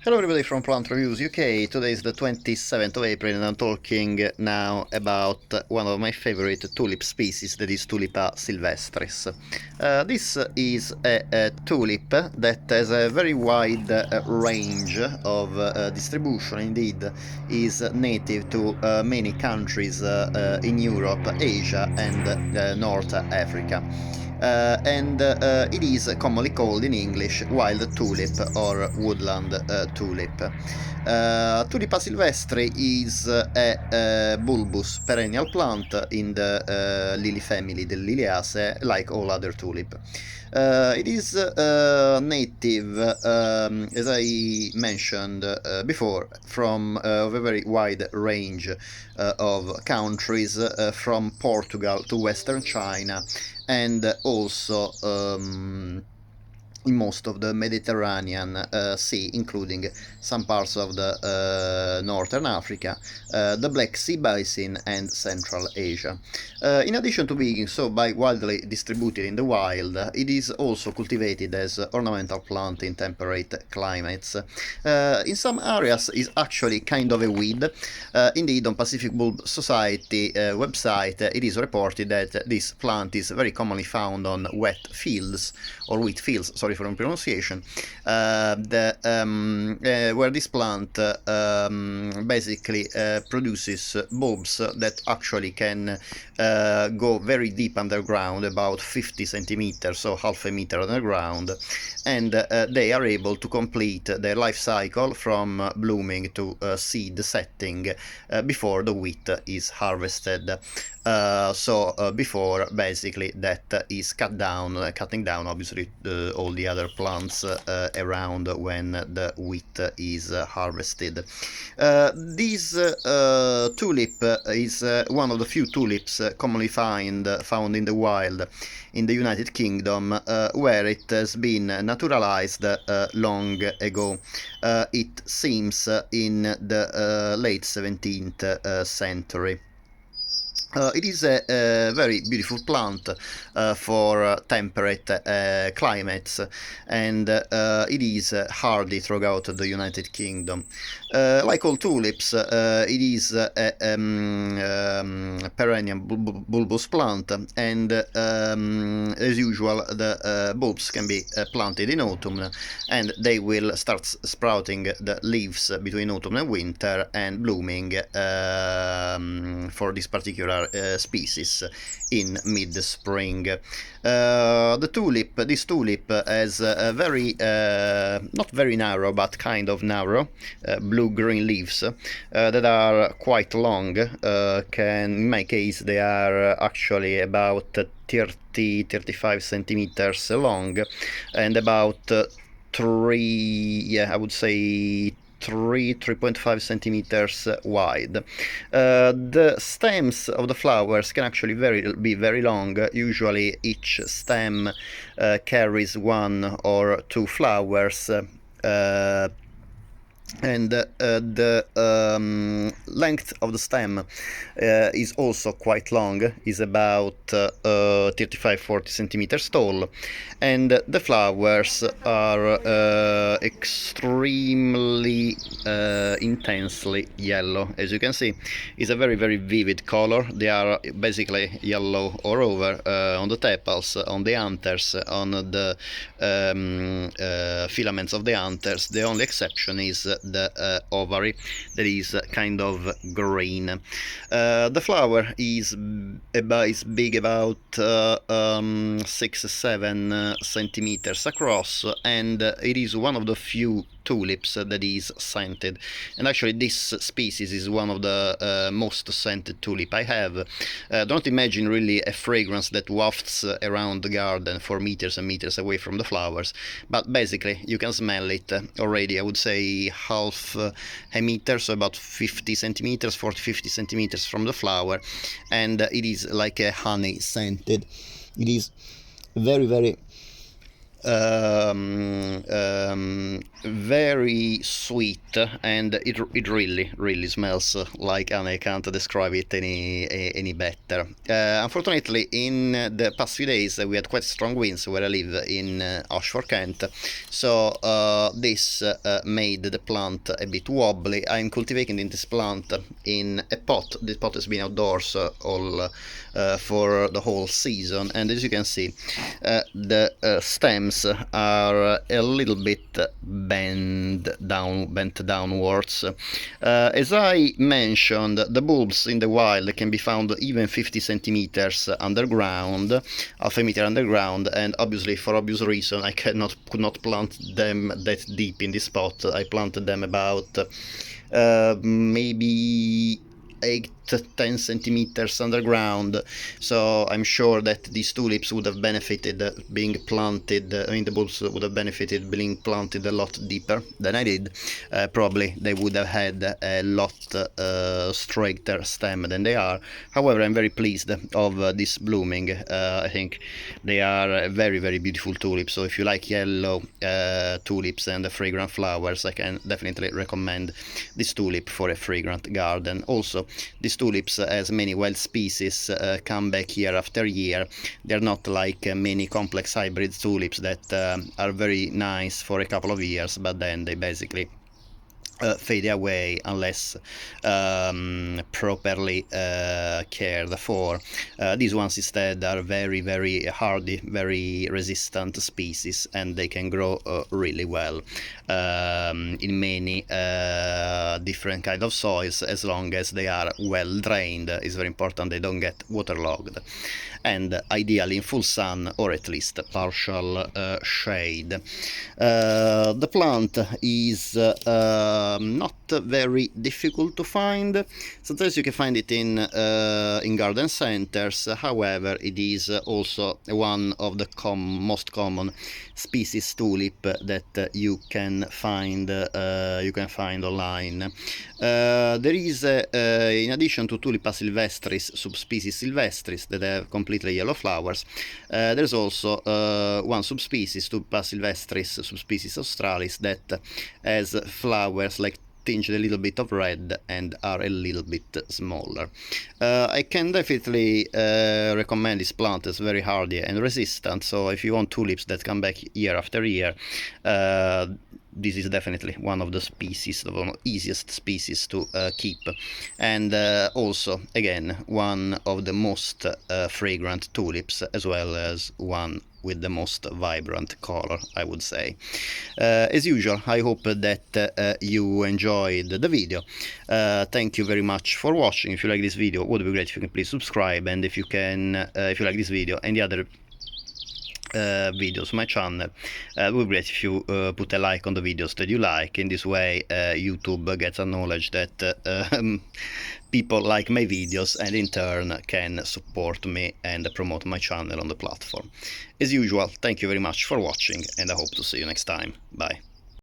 Hello everybody from Plant Reviews UK. Today is the 27th of April and I'm talking now about one of my favorite tulip species, that is Tulipa sylvestris. This is a tulip that has a very wide range of distribution. Indeed, is native to many countries in Europe, Asia and North Africa. It is commonly called in English wild tulip or woodland tulip. Tulipa sylvestre is a bulbous perennial plant in the lily family, the Liliaceae, like all other tulip. It is native, as I mentioned before, from a very wide range of countries, from Portugal to Western China, and also in most of the Mediterranean Sea, including some parts of the Northern Africa, the Black Sea Basin and Central Asia. In addition to being so widely distributed in the wild, it is also cultivated as an ornamental plant in temperate climates. In some areas is actually kind of a weed. Indeed, on Pacific Bulb Society website, it is reported that this plant is very commonly found on wet fields, or wheat fields, sorry for the pronunciation, where this plant basically produces bulbs that actually can go very deep underground, about 50 centimeters, so half a meter underground, and they are able to complete their life cycle from blooming to seed setting before the wheat is harvested. Before basically that is cutting down obviously all the other plants around when the wheat is harvested. This tulip is one of the few tulips commonly found in the wild in the United Kingdom, where it has been naturalized long ago. It seems in the late 17th century. It is a very beautiful plant for temperate climates, and it is hardy throughout the United Kingdom. Like all tulips, it is a perennial bulbous plant, and as usual the bulbs can be planted in autumn, and they will start sprouting the leaves between autumn and winter and blooming for this particular species in mid-spring. This tulip has a very, not very narrow, but kind of narrow blue-green leaves that are quite long. In my case, they are actually about 30-35 centimeters long, and about 3.5 centimeters wide. The stems of the flowers can actually be very long. Usually each stem carries one or two flowers, and the length of the stem is also quite long, is about 35-40 centimeters tall, and the flowers are extremely intensely yellow. As you can see, it's a very, very vivid color. They are basically yellow all over, on the tepals, on the anthers, on the filaments of the anthers. The only exception is the ovary, that is kind of green. The flower is big, about 6-7 centimeters across, and it is one of the few tulips that is scented, and actually this species is one of the most scented tulip I have. Don't imagine really a fragrance that wafts around the garden for meters and meters away from the flowers, but basically you can smell it already, I would say half a meter, so about 50 centimeters, 40-50 centimeters from the flower, and it is like a honey scented. It is very, very very sweet, and it really smells like, and I can't describe it any better. Unfortunately, in the past few days we had quite strong winds where I live in Ashford, Kent, so this made the plant a bit wobbly. I'm cultivating this plant in a pot. This pot has been outdoors all for the whole season, and as you can see, the stems are a little bit bent downwards. As I mentioned, the bulbs in the wild can be found even 50 centimeters underground, half a meter underground, and obviously, for obvious reason, I could not plant them that deep in this pot. I planted them about maybe 8-10 centimeters underground, so I'm sure that these tulips would have benefited being planted, the bulbs would have benefited being planted a lot deeper than I did. Probably they would have had a lot straighter stem than they are. However, I'm very pleased of this blooming. I think they are very beautiful tulips, so if you like yellow tulips and fragrant flowers, I can definitely recommend this tulip for a fragrant garden. Also, these tulips, as many wild species, come back year after year. They're not like many complex hybrid tulips that are very nice for a couple of years, but then they basically fade away unless properly cared for. These ones instead are very hardy, very resistant species, and they can grow really well in many different kind of soils, as long as they are well drained. It's very important they don't get waterlogged, and ideally in full sun, or at least partial shade. The plant is not very difficult to find. Sometimes you can find it in garden centers. However, it is also one of the most common species tulip that you can find online. There is, in addition to Tulipa sylvestris, subspecies sylvestris that have completely yellow flowers, there's also one subspecies, Tulipa sylvestris, subspecies australis, that has flowers like tinged a little bit of red and are a little bit smaller. I can definitely recommend this plant. It's very hardy and resistant, so if you want tulips that come back year after year, this is definitely one of the species, the one of the easiest species to keep, and also again one of the most fragrant tulips, as well as one with the most vibrant color, I would say. As usual, I hope that you enjoyed the video. Thank you very much for watching. If you like this video, it would be great if you can please subscribe, and if you like this video and the other videos on my channel, it would be great if you put a like on the videos that you like. In this way, YouTube gets a knowledge that people like my videos, and in turn can support me and promote my channel on the platform. As usual, thank you very much for watching, and I hope to see you next time. Bye.